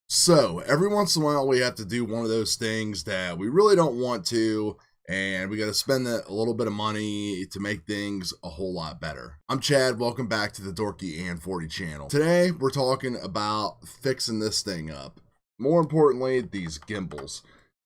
So every once in a while, we have to do one of those things that we really don't want to, and we got to spend a little bit of money to make things a whole lot better. I'm Chad. Welcome back to the Dorky and 40 channel. Today, we're talking about fixing this thing up. More importantly, these gimbals.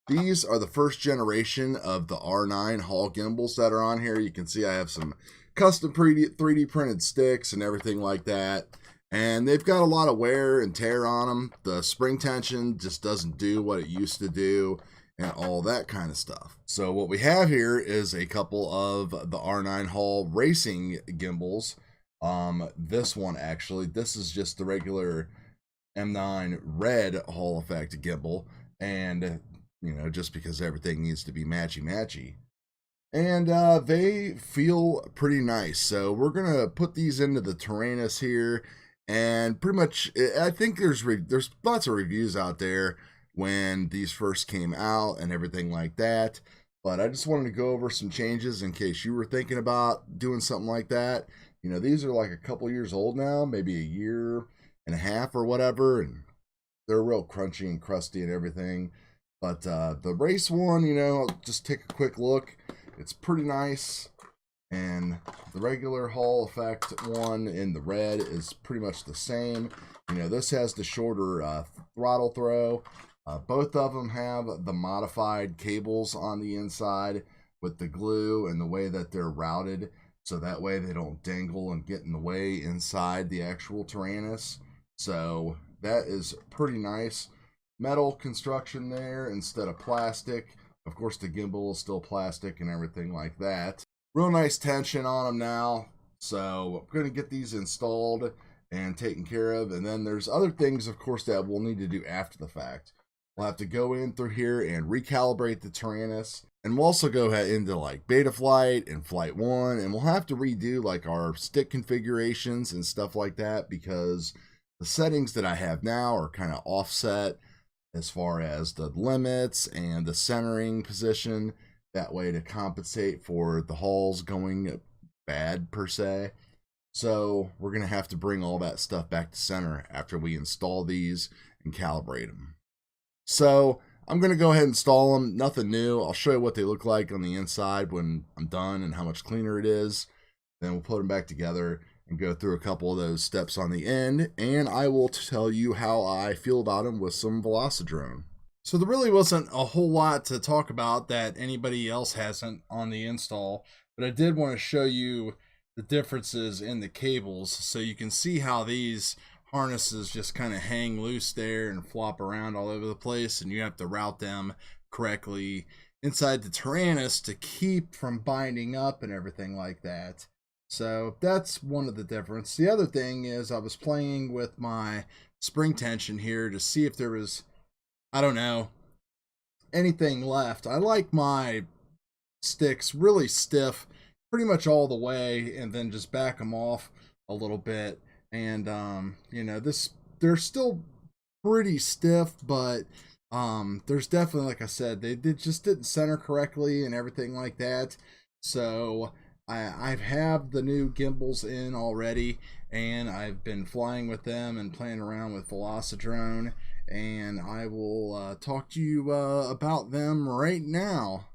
These are the first generation of the R9 Hall gimbals that are on here. You can see I have some custom 3D printed sticks and everything like that. And they've got a lot of wear and tear on them. The spring tension just doesn't do what it used to do and all that kind of stuff. So what we have here is a couple of the R9 Hall racing gimbals. This one actually, this is just the regular M9 red Hall effect gimbal. And, you know, just because everything needs to be matchy-matchy. And they feel pretty nice. So we're going to put these into the Taranis here. And pretty much, I think there's lots of reviews out there when these first came out and everything like that. But I just wanted to go over some changes in case you were thinking about doing something like that. You know, these are like a couple years old now, maybe a year and a half or whatever. And they're real crunchy and crusty and everything. But the race one, you know, I'll just take a quick look. It's pretty nice. And the regular Hall effect one in the red is pretty much the same. You know, this has the shorter throttle throw. Both of them have the modified cables on the inside with the glue and the way that they're routed. So that way they don't dangle and get in the way inside the actual Taranis. So that is pretty nice. Metal construction there instead of plastic. Of course, the gimbal is still plastic and everything like that. Real nice tension on them now. So I'm going to get these installed and taken care of. And then there's other things, of course, that we'll need to do after the fact. We'll have to go in through here and recalibrate the Taranis. And we'll also go ahead into like beta flight and flight 1. And we'll have to redo like our stick configurations and stuff like that, because the settings that I have now are kind of offset as far as the limits and the centering position. That way to compensate for the hulls going bad per se. So we're going to have to bring all that stuff back to center after we install these and calibrate them. So I'm going to go ahead and install them. Nothing new. I'll show you what they look like on the inside when I'm done and how much cleaner it is. Then we'll put them back together and go through a couple of those steps on the end. And I will tell you how I feel about them with some Velocidrone. So there really wasn't a whole lot to talk about that anybody else hasn't on the install, but I did want to show you the differences in the cables so you can see how these harnesses just kind of hang loose there and flop around all over the place, and you have to route them correctly inside the Taranis to keep from binding up and everything like that. So that's one of the differences. The other thing is I was playing with my spring tension here to see if there was, I don't know, anything left. I like my sticks really stiff pretty much all the way and then just back them off a little bit. And, you know, they're still pretty stiff, but there's definitely, like I said, they just didn't center correctly and everything like that. So I have the new gimbals in already, and I've been flying with them and playing around with Velocidrone. And I will talk to you about them right now.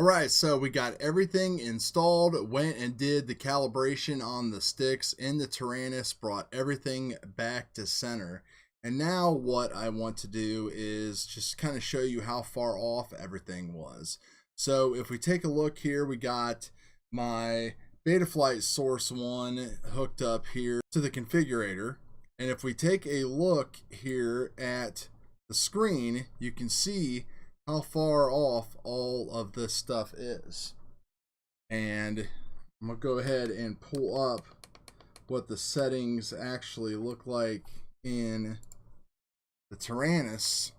Alright, so we got everything installed, went and did the calibration on the sticks in the Taranis, brought everything back to center. And now what I want to do is just kind of show you how far off everything was. So if we take a look here, we got my Betaflight Source 1 hooked up here to the configurator. And if we take a look here at the screen, you can see how far off all of this stuff is. And I'm going to go ahead and pull up what the settings actually look like in the Taranis.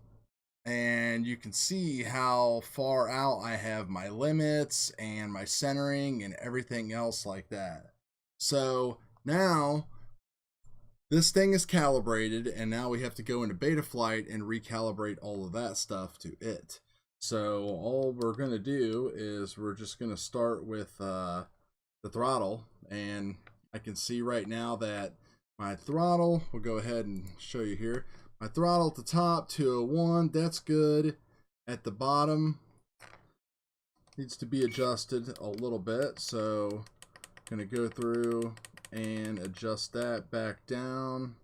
And you can see how far out I have my limits and my centering and everything else like that. So now this thing is calibrated, and now we have to go into beta flight and recalibrate all of that stuff to it. So all we're going to do is we're just going to start with the throttle, and I can see right now that my throttle, we'll go ahead and show you here, My throttle at the top, 201, that's good. At the bottom, needs to be adjusted a little bit, so I'm gonna go through and adjust that back down.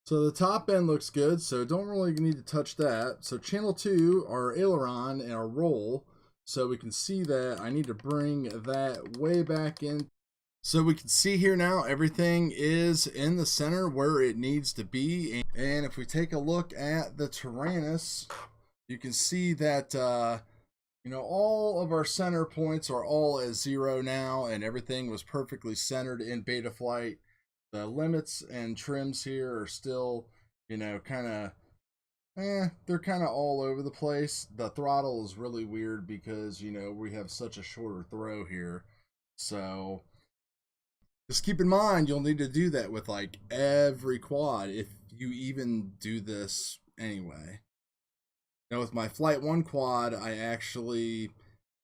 So the top end looks good, so don't really need to touch that. So channel 2, our aileron and our roll, so we can see that I need to bring that way back in. So we can see here now everything is in the center where it needs to be. And if we take a look at the Taranis, you can see that you know, all of our center points are all at 0 now, and everything was perfectly centered in Betaflight. The limits and trims here are still, you know, kind of they're kind of all over the place. The throttle is really weird because, you know, we have such a shorter throw here. So just keep in mind, you'll need to do that with like every quad if you even do this anyway. Now with my Flight 1 quad, I actually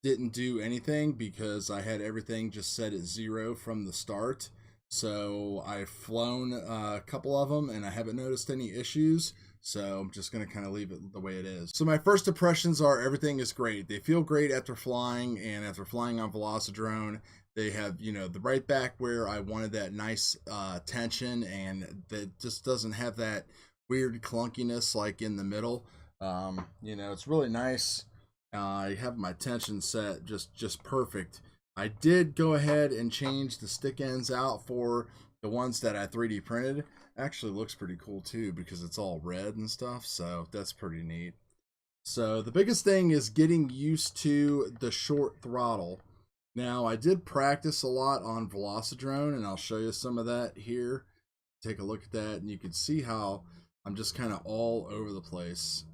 didn't do anything because I had everything just set at 0 from the start. So I've flown a couple of them and I haven't noticed any issues. So I'm just going to kind of leave it the way it is. So my first impressions are everything is great. They feel great after flying, and after flying on Velocidrone, they have, you know, the right back where I wanted that nice tension, and that just doesn't have that weird clunkiness like in the middle. You know, it's really nice. I have my tension set just perfect. I did go ahead and change the stick ends out for the ones that I 3D printed. Actually looks pretty cool too because it's all red and stuff, so that's pretty neat. So the biggest thing is getting used to the short throttle. Now I did practice a lot on Velocidrone, and I'll show you some of that here. Take a look at that and you can see how I'm just kind of all over the place.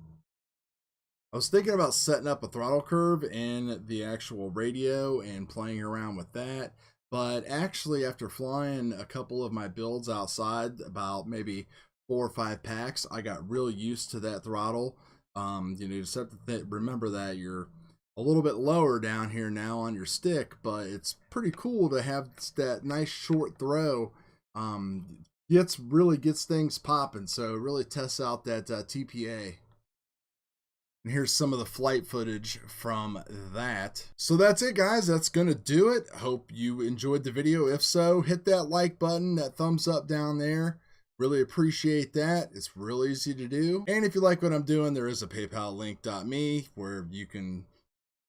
I was thinking about setting up a throttle curve in the actual radio and playing around with that, but actually after flying a couple of my builds outside, about maybe 4 or 5 packs, I got real used to that throttle. You know, just have to remember that you're a little bit lower down here now on your stick, but it's pretty cool to have that nice short throw. Really gets things popping, so it really tests out that TPA. And here's some of the flight footage from that. So that's it, guys. That's going to do it. Hope you enjoyed the video. If so, hit that like button, that thumbs up down there. Really appreciate that. It's real easy to do. And if you like what I'm doing, there is a PayPal link.me where you can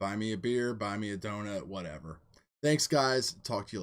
buy me a beer, buy me a donut, whatever. Thanks, guys. Talk to you later.